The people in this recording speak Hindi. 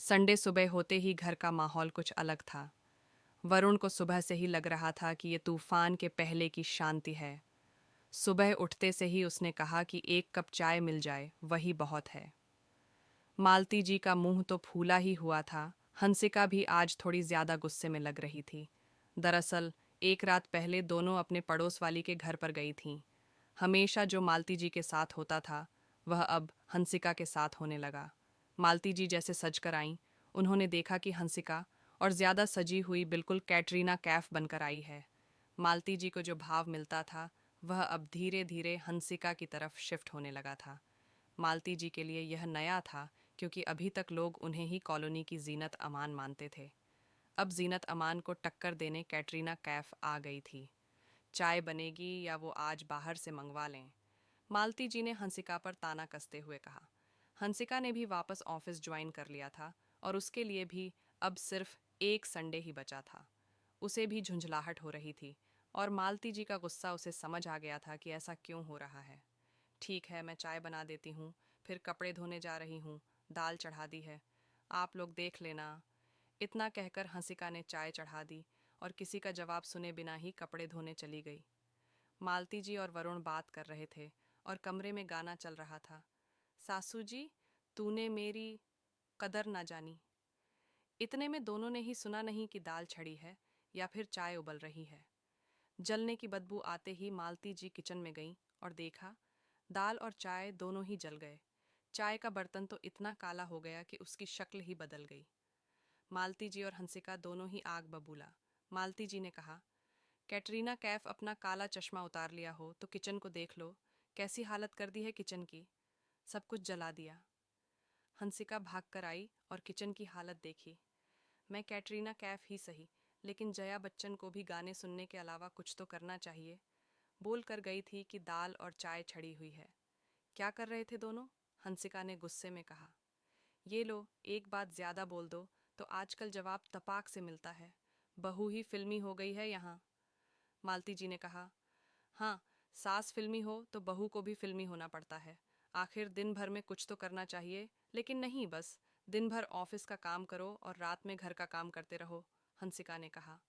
संडे सुबह होते ही घर का माहौल कुछ अलग था। वरुण को सुबह से ही लग रहा था कि ये तूफान के पहले की शांति है। सुबह उठते से ही उसने कहा कि एक कप चाय मिल जाए वही बहुत है। मालती जी का मुंह तो फूला ही हुआ था। हंसिका भी आज थोड़ी ज्यादा गुस्से में लग रही थी। दरअसल एक रात पहले दोनों अपने पड़ोस वाली के घर पर गई थीं। हमेशा जो मालती जी के साथ होता था वह अब हंसिका के साथ होने लगा। मालती जी जैसे सजकर आईं, उन्होंने देखा कि हंसिका और ज्यादा सजी हुई बिल्कुल कैटरीना कैफ बनकर आई है। मालती जी को जो भाव मिलता था वह अब धीरे धीरे हंसिका की तरफ शिफ्ट होने लगा था। मालती जी के लिए यह नया था, क्योंकि अभी तक लोग उन्हें ही कॉलोनी की जीनत अमान मानते थे। अब जीनत अमान को टक्कर देने कैटरीना कैफ आ गई थी। चाय बनेगी या वो आज बाहर से मंगवा लें? मालती जी ने हंसिका पर ताना कसते हुए कहा। हंसिका ने भी वापस ऑफिस ज्वाइन कर लिया था और उसके लिए भी अब सिर्फ एक संडे ही बचा था। उसे भी झुंझलाहट हो रही थी और मालती जी का गुस्सा उसे समझ आ गया था कि ऐसा क्यों हो रहा है। ठीक है, मैं चाय बना देती हूँ, फिर कपड़े धोने जा रही हूँ, दाल चढ़ा दी है, आप लोग देख लेना। इतना कहकर हंसिका ने चाय चढ़ा दी और किसी का जवाब सुने बिना ही कपड़े धोने चली गई। मालती जी और वरुण बात कर रहे थे और कमरे में गाना चल रहा था। सासू जी, तूने मेरी कदर ना जानी। इतने में दोनों ने ही सुना नहीं कि दाल छड़ी है या फिर चाय उबल रही है। जलने की बदबू आते ही मालती जी किचन में गईं और देखा, दाल और चाय दोनों ही जल गए। चाय का बर्तन तो इतना काला हो गया कि उसकी शक्ल ही बदल गई। मालती जी और हंसिका दोनों ही आग बबूला। मालती जी ने कहा, कैटरीना कैफ अपना काला चश्मा उतार लिया हो तो किचन को देख लो, कैसी हालत कर दी है किचन की, सब कुछ जला दिया। हंसिका भाग कर आई और किचन की हालत देखी। मैं कैटरीना कैफ ही सही, लेकिन जया बच्चन को भी गाने सुनने के अलावा कुछ तो करना चाहिए। बोल कर गई थी कि दाल और चाय छड़ी हुई है। क्या कर रहे थे दोनों? हंसिका ने गुस्से में कहा। ये लो, एक बात ज्यादा बोल दो तो आजकल जवाब तपाक से मिलता है। बहू ही फिल्मी हो गई है यहाँ। मालती जी ने कहा। हाँ, सास फिल्मी हो तो बहू को भी फिल्मी होना पड़ता है। आखिर दिन भर में कुछ तो करना चाहिए, लेकिन नहीं, बस दिन भर ऑफिस का काम करो और रात में घर का काम करते रहो, हंसिका ने कहा।